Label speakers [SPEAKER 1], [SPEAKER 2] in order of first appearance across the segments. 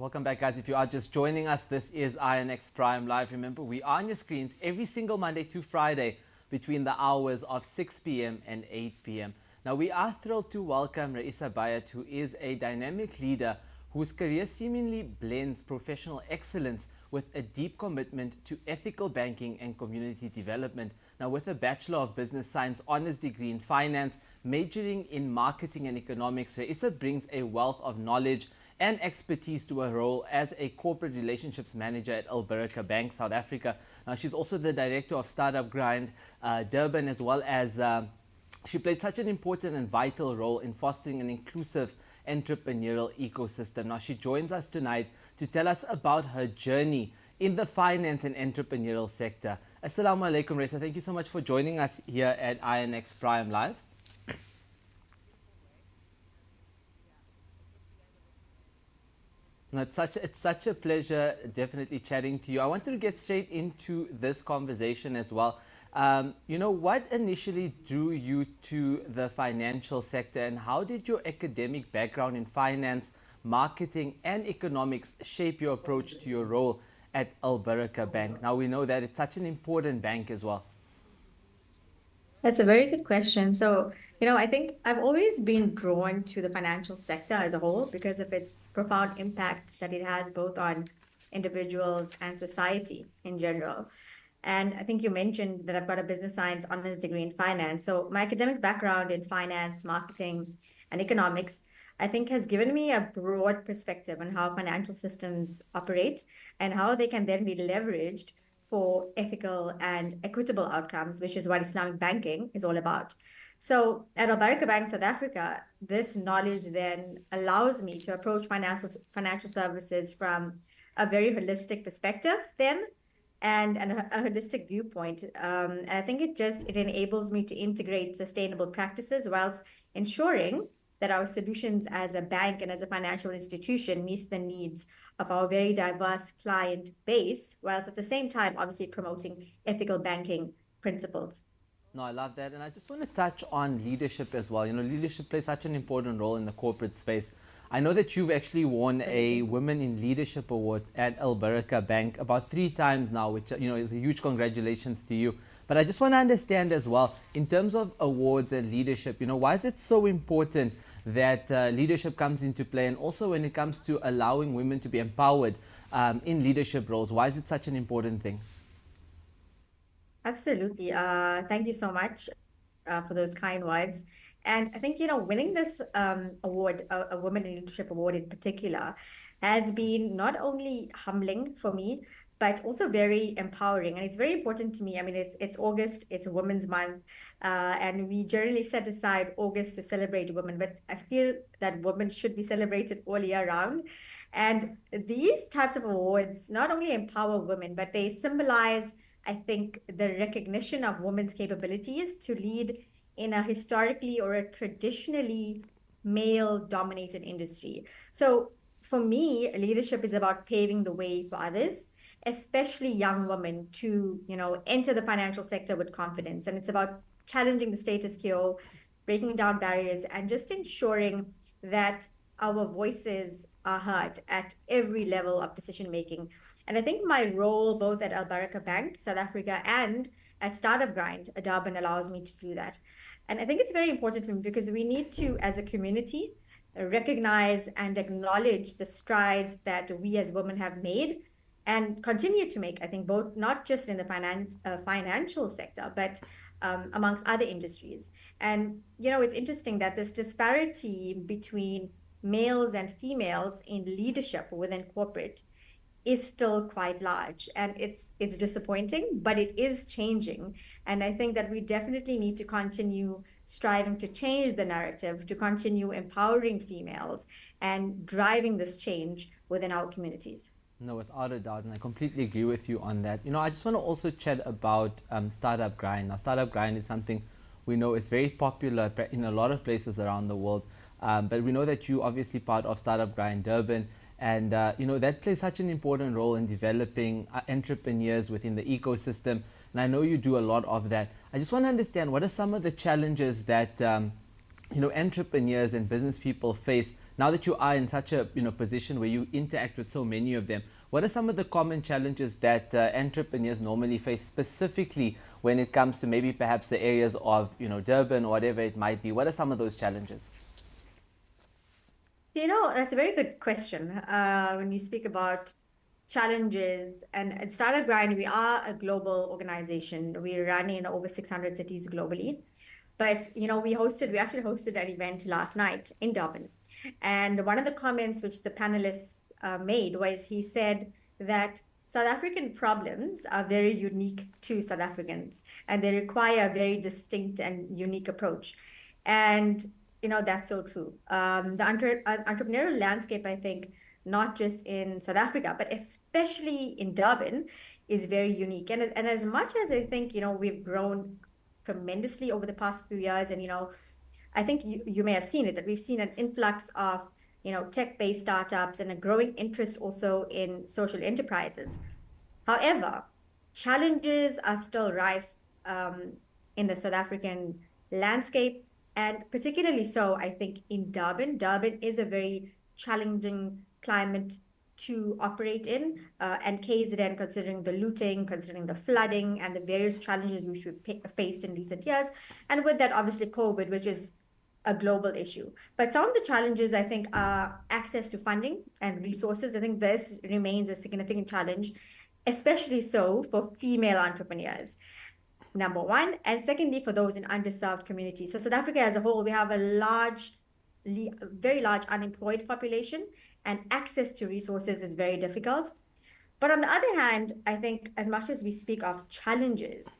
[SPEAKER 1] Welcome back, guys. If you are just joining us, this is INX Prime Live. Remember, we are on your screens every single Monday to Friday between the hours of 6 p.m. and 8 p.m. Now, we are thrilled to welcome Raeesa Bayat, who is a dynamic leader whose career seemingly blends professional excellence with a deep commitment to ethical banking and community development. Now, with a Bachelor of Business Science honors degree in finance, majoring in marketing and economics, Raeesa brings a wealth of knowledge and expertise to her role as a corporate relationships manager at Baraka Bank South Africa. Now, she's also the director of Startup Grind Durban, as well as she played such an important and vital role in fostering an inclusive entrepreneurial ecosystem. Now, she joins us tonight to tell us about her journey in the finance and entrepreneurial sector. Assalamu alaikum, Raeesa. Thank you so much for joining us here at INX Prime Live. No, it's such a pleasure definitely chatting to you. I wanted to get straight into this conversation as well. What initially drew you to the financial sector, and how did your academic background in finance, marketing and economics shape your approach to your role at Baraka Bank? Now, we know that it's such an important bank as well.
[SPEAKER 2] That's a very good question. I think I've always been drawn to the financial sector as a whole because of its profound impact that it has both on individuals and society in general. And I think you mentioned that I've got a business science honors degree in finance. So my academic background in finance, marketing, and economics, I think has given me a broad perspective on how financial systems operate and how they can then be leveraged for ethical and equitable outcomes, which is what Islamic banking is all about. So at Baraka Bank South Africa, this knowledge then allows me to approach financial services from a very holistic perspective then, and a holistic viewpoint. And I think it enables me to integrate sustainable practices whilst ensuring that our solutions as a bank and as a financial institution meets the needs of our very diverse client base, whilst at the same time, obviously promoting ethical banking principles.
[SPEAKER 1] No, I love that. And I just want to touch on leadership as well. Leadership plays such an important role in the corporate space. I know that you've actually won a Women in Leadership Award at Baraka Bank about 3 times now, which, is a huge congratulations to you. But I just want to understand as well, in terms of awards and leadership, why is it so important that leadership comes into play, and also when it comes to allowing women to be empowered in leadership roles? Why is it such an important thing?
[SPEAKER 2] Absolutely. Thank you so much for those kind words. And I think, winning this award, a Women in Leadership Award in particular, has been not only humbling for me, but also very empowering. And it's very important to me. I mean, it's August, it's a Women's Month, and we generally set aside August to celebrate women, but I feel that women should be celebrated all year round. And these types of awards not only empower women, but they symbolize, I think, the recognition of women's capabilities to lead in a historically or a traditionally male-dominated industry. So for me, leadership is about paving the way for others, especially young women, to enter the financial sector with confidence. And it's about challenging the status quo, breaking down barriers, and just ensuring that our voices are heard at every level of decision making. And I think my role both at Baraka Bank South Africa and at Startup Grind Durban allows me to do that. And I think it's very important for me because we need to, as a community, recognize and acknowledge the strides that we as women have made and continue to make, I think, both not just in the financial sector, but amongst other industries. And, it's interesting that this disparity between males and females in leadership within corporate is still quite large, and it's disappointing, but it is changing. And I think that we definitely need to continue striving to change the narrative, to continue empowering females and driving this change within our communities.
[SPEAKER 1] No, without a doubt, and I completely agree with you on that. I just want to also chat about Startup Grind. Now, Startup Grind is something we know is very popular in a lot of places around the world, but we know that you obviously part of Startup Grind Durban, and that plays such an important role in developing entrepreneurs within the ecosystem, and I know you do a lot of that. I just want to understand, what are some of the challenges that entrepreneurs and business people face now that you are in such a position where you interact with so many of them? What are some of the common challenges that entrepreneurs normally face, specifically when it comes to maybe perhaps the areas of Durban or whatever it might be? What are some of those challenges?
[SPEAKER 2] So, that's a very good question. When you speak about challenges and at Startup Grind, we are a global organization. We run in over 600 cities globally. But, we actually hosted an event last night in Durban. And one of the comments which the panelists made was he said that South African problems are very unique to South Africans and they require a very distinct and unique approach. And that's so true. The entrepreneurial landscape, I think, not just in South Africa, but especially in Durban, is very unique. And as much as I think, we've grown tremendously over the past few years, and I think you may have seen it, that we've seen an influx of tech-based startups and a growing interest also in social enterprises. However, challenges are still rife in the South African landscape, and particularly so, I think, in Durban. Durban is a very challenging climate to operate in, and KZN, considering the looting, considering the flooding, and the various challenges we've faced in recent years. And with that, obviously, COVID, which is a global issue. But some of the challenges, I think, are access to funding and resources. I think this remains a significant challenge, especially so for female entrepreneurs, number one. And secondly, for those in underserved communities. So South Africa as a whole, we have a very large unemployed population, and access to resources is very difficult. But on the other hand, I think as much as we speak of challenges,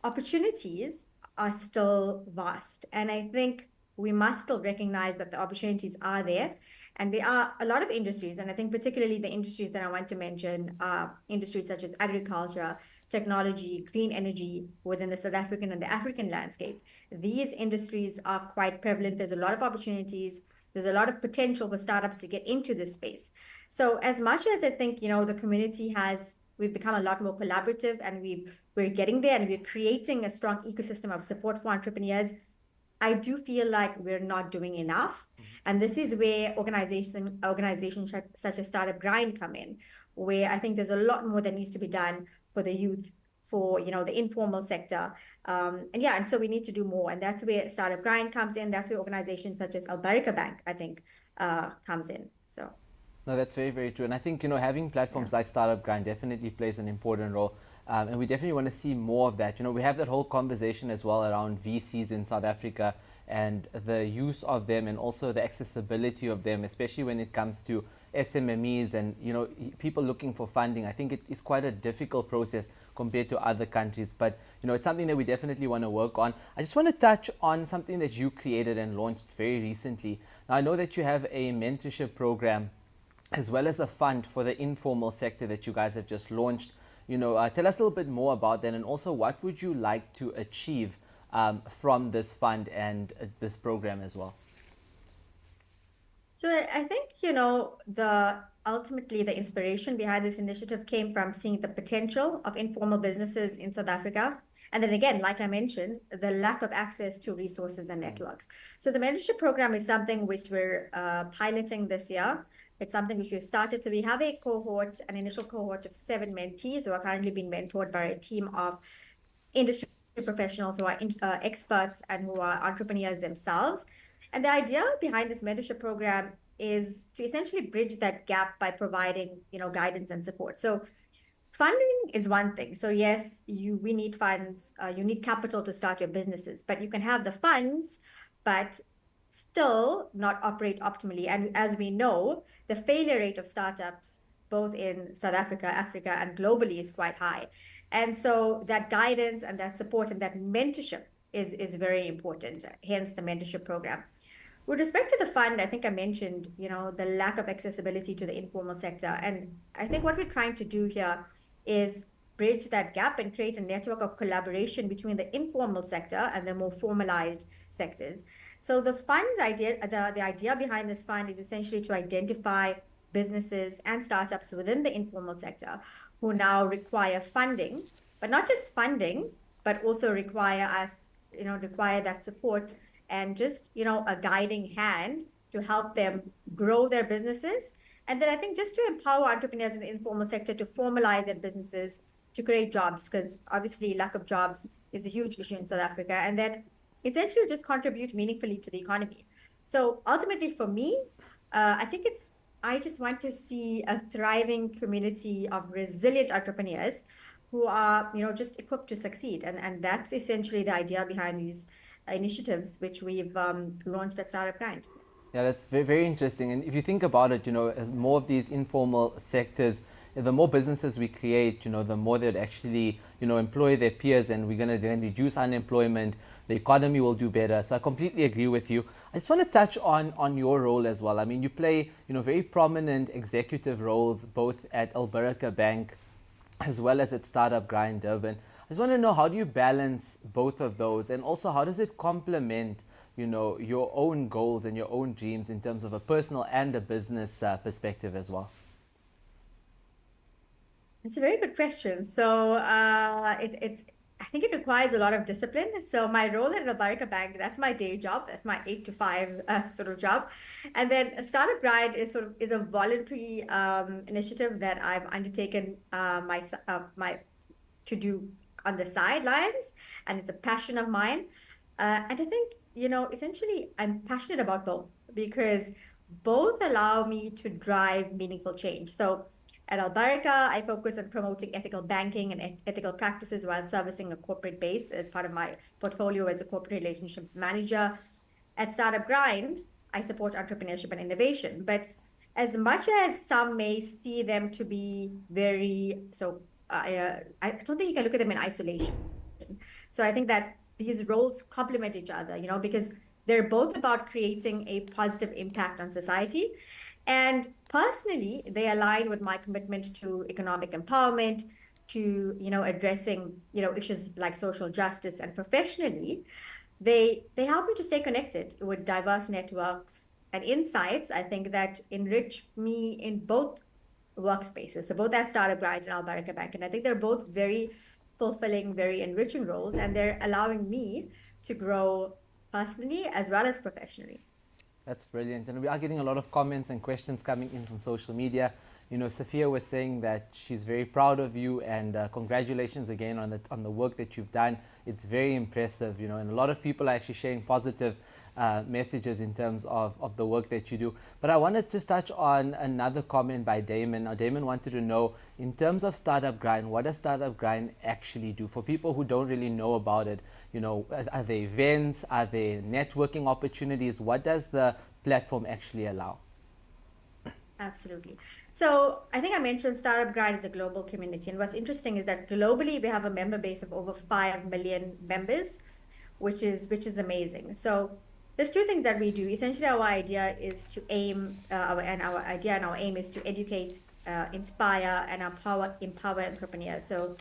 [SPEAKER 2] opportunities are still vast. And I think we must still recognize that the opportunities are there. And there are a lot of industries, and I think particularly the industries that I want to mention are industries such as agriculture, technology, green energy within the South African and the African landscape. These industries are quite prevalent. There's a lot of opportunities. There's a lot of potential for startups to get into this space. So as much as I think, the community we've become a lot more collaborative, and we're getting there, and we're creating a strong ecosystem of support for entrepreneurs, I do feel like we're not doing enough. And this is where organizations such as Startup Grind come in, where I think there's a lot more that needs to be done for the youth, for the informal sector, and so we need to do more, and that's where Startup Grind comes in. That's where organizations such as Baraka Bank, I think, comes in. So.
[SPEAKER 1] No, that's very, very true. And I think, having platforms like Startup Grind definitely plays an important role. And we definitely want to see more of that. We have that whole conversation as well around VCs in South Africa and the use of them, and also the accessibility of them, especially when it comes to SMMEs and people looking for funding. I think it is quite a difficult process compared to other countries, but it's something that we definitely want to work on. I just want to touch on something that you created and launched very recently. Now, I know that you have a mentorship program as well as a fund for the informal sector that you guys have just launched. Tell us a little bit more about that, and also what would you like to achieve from this fund and this program as well?
[SPEAKER 2] So I think, ultimately the inspiration behind this initiative came from seeing the potential of informal businesses in South Africa. And then again, like I mentioned, the lack of access to resources and networks. So the mentorship program is something which we're piloting this year. It's something which we've started. So we have an initial cohort of 7 mentees who are currently being mentored by a team of industry professionals who are experts and who are entrepreneurs themselves. And the idea behind this mentorship program is to essentially bridge that gap by providing, guidance and support. So funding is one thing. So yes, we need funds, you need capital to start your businesses, but you can have the funds, but still not operate optimally. And as we know, the failure rate of startups, both in South Africa, Africa, and globally, is quite high. And so that guidance and that support and that mentorship is very important, hence the mentorship program. With respect to the fund, I think I mentioned, the lack of accessibility to the informal sector. And I think what we're trying to do here is bridge that gap and create a network of collaboration between the informal sector and the more formalized sectors. So the idea behind this fund is essentially to identify businesses and startups within the informal sector who now require funding, but not just funding, but also require that support and just, a guiding hand to help them grow their businesses. And then I think just to empower entrepreneurs in the informal sector to formalize their businesses, to create jobs, because obviously lack of jobs is a huge issue in South Africa, and then essentially just contribute meaningfully to the economy. So ultimately for me, I think I just want to see a thriving community of resilient entrepreneurs who are, just equipped to succeed. And that's essentially the idea behind these initiatives, which we've launched at Startup Grind.
[SPEAKER 1] Yeah, that's very, very interesting. And if you think about it, as more of these informal sectors, the more businesses we create, the more they'd actually, employ their peers, and we're going to then reduce unemployment. The economy will do better. So I completely agree with you. I just want to touch on your role as well. I mean, you play, very prominent executive roles both at Baraka Bank as well as at Startup Grind Durban. I just want to know, how do you balance both of those, and also how does it complement, your own goals and your own dreams in terms of a personal and a business perspective as well?
[SPEAKER 2] It's a very good question. So I think it requires a lot of discipline. So my role at the Baraka Bank, that's my day job. That's my 8 to 5 sort of job. And then Startup Grind is a voluntary initiative that I've undertaken my to do on the sidelines, and it's a passion of mine. And I think, essentially I'm passionate about both because both allow me to drive meaningful change. So at Albaraka, I focus on promoting ethical banking and ethical practices while servicing a corporate base as part of my portfolio as a corporate relationship manager. At Startup Grind, I support entrepreneurship and innovation. But as much as some may see them to be I don't think you can look at them in isolation. So I think that these roles complement each other, because they're both about creating a positive impact on society. And personally, they align with my commitment to economic empowerment, to, addressing, issues like social justice. And professionally, they help me to stay connected with diverse networks and insights, I think, that enrich me in both workspaces. So both at Startup Grind and Albaraka Bank. And I think they're both very fulfilling, very enriching roles, and they're allowing me to grow personally as well as professionally.
[SPEAKER 1] That's brilliant. And we are getting a lot of comments and questions coming in from social media. Sophia was saying that she's very proud of you, and congratulations again on the work that you've done. It's very impressive, and a lot of people are actually sharing positive messages in terms of the work that you do. But I wanted to touch on another comment by Damon. Now, Damon wanted to know, in terms of Startup Grind, what does Startup Grind actually do? For people who don't really know about it, are there events? Are there networking opportunities? What does the platform actually allow?
[SPEAKER 2] Absolutely. So I think I mentioned Startup Grind is a global community. And what's interesting is that globally, we have a member base of over 5 million members, which is amazing. So there's two things that we do. Essentially, our idea is to our idea and our aim is to educate, inspire, and empower entrepreneurs. So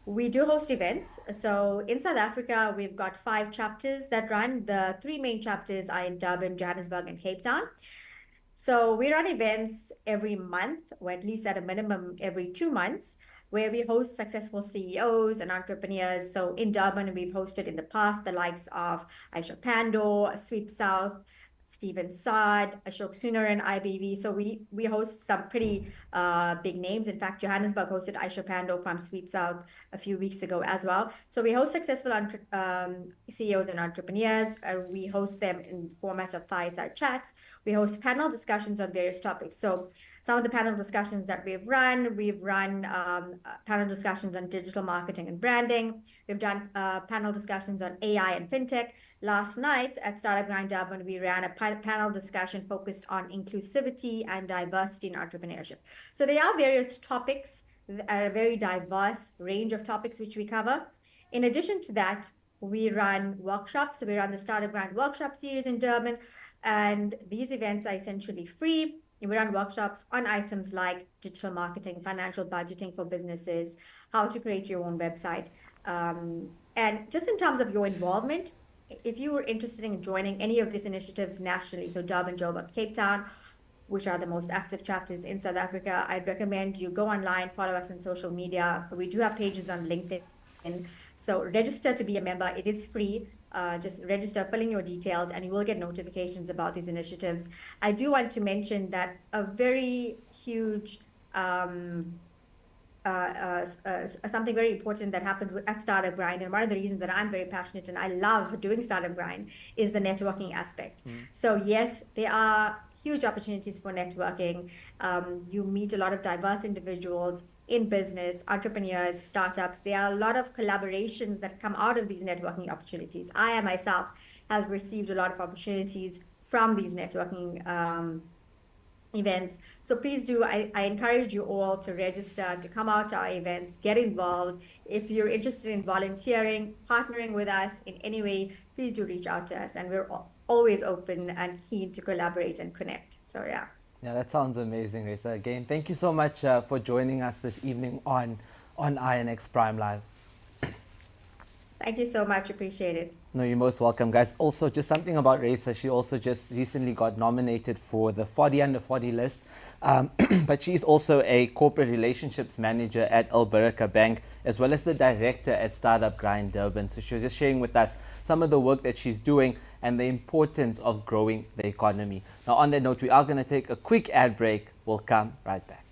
[SPEAKER 2] we do host events. So in South Africa, we've got 5 chapters that run. The 3 main chapters are in Durban, Johannesburg, and Cape Town. So we run events every month, or at least at a minimum every 2 months, where we host successful CEOs and entrepreneurs. So in Durban, we've hosted in the past the likes of Aisha Pando, Sweep South, Stephen Saad, Ashok Sunar, and IBV. So we host some pretty big names. In fact, Johannesburg hosted Aisha Pando from Sweep South a few weeks ago as well. So we host successful CEOs and entrepreneurs. We host them in the format of fireside chats. We host panel discussions on various topics. So some of the panel discussions that we've run panel discussions on digital marketing and branding. We've done panel discussions on AI and fintech. Last night at Startup Grind Durban, we ran a panel discussion focused on inclusivity and diversity in entrepreneurship. So there are various topics, a very diverse range of topics which we cover. In addition to that, we run workshops. So we run the Startup Grind workshop series in Durban, and these events are essentially free. We run workshops on items like digital marketing, financial budgeting for businesses, how to create your own website. And just in terms of your involvement, if you were interested in joining any of these initiatives nationally, so Durban, Joburg, Cape Town, which are the most active chapters in South Africa, I'd recommend you go online, follow us on social media. We do have pages on LinkedIn. So register to be a member. It is free. just register, fill in your details, and you will get notifications about these initiatives. I do want to mention that a very huge something very important that happens at Startup Grind, and one of the reasons that I'm very passionate and I love doing Startup Grind is the networking aspect. So yes, there are huge opportunities for networking. You meet a lot of diverse individuals in business, entrepreneurs, startups. There are a lot of collaborations that come out of these networking opportunities. I myself have received a lot of opportunities from these networking events. So please do, I encourage you all to register, to come out to our events, get involved. If you're interested in volunteering, partnering with us in any way, please do reach out to us. And we're always open and keen to collaborate and connect. So yeah.
[SPEAKER 1] Yeah, that sounds amazing, Raeesa. Again, thank you so much for joining us this evening on INX Prime Live.
[SPEAKER 2] Thank you so much. Appreciate it.
[SPEAKER 1] No, you're most welcome, guys. Also, just something about Raeesa. She also just recently got nominated for the 40 Under 40 list. But she's also a corporate relationships manager at Baraka Bank, as well as the director at Startup Grind Durban. So she was just sharing with us some of the work that she's doing and the importance of growing the economy. Now, on that note, we are going to take a quick ad break. We'll come right back.